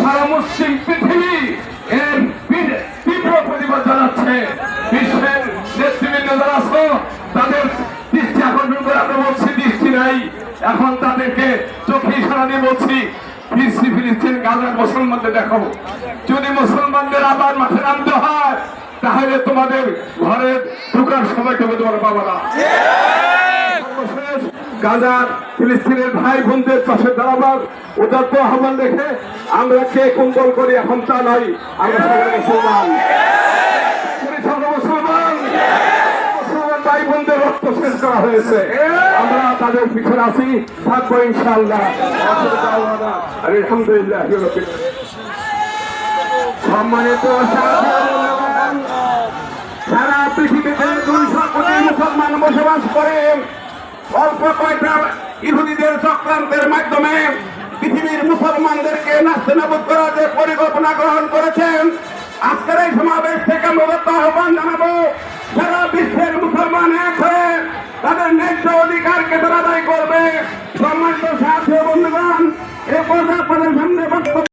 সারা মুসলিম পৃথিবী এর তীব্র প্রতিবাদ জানাচ্ছে। বিশ্বের নেতৃবৃন্দ যারা আছো তাদের দৃষ্টি আকর্ষণ করে আমরা বলছি, দৃষ্টি নাই, এখন তাদেরকে চোখে ইশারা দিয়ে বলছি ফিলিস্তিন গাজার মুসলমানদের দেখো। যদি মুসলমানদের আবার মাঠে নামতে হয় তাহলে তোমাদের ঘরে ঢুকার সময়টুকু তোমরা পাবো না। গাজার ফিলিস্তিনের ভাই বোনদের পাশে দাঁড়াবার উদাত্ত আহ্বান রেখে আমরা কে কোন দল করি এখন তা নয়, আমরা সবাই মুসলমান, মুসলমান ভাই বোনদের রক্ত শেষ করা হয়েছে, আমরা তাদের পিছনে আছি, থাকবো ইনশাআল্লাহ। আলহামদুলিল্লাহ। সম্মানিত সারা পৃথিবীতে 200 কোটি মুসলমান বসবাস করে। অল্প কয়েকটা ইহুদিদের চক্রান্তের মাধ্যমে পৃথিবীর মুসলমানদেরকে নাস্তানাবুদ করার যে পরিকল্পনা গ্রহণ করেছেন, আজকের এই সমাবেশ থেকে মূলত আহ্বান জানাবো সারা বিশ্বের মুসলমান এক হয়ে তাদের ন্যায্য অধিকারকে তারা আদায় করবে। সম্মানিত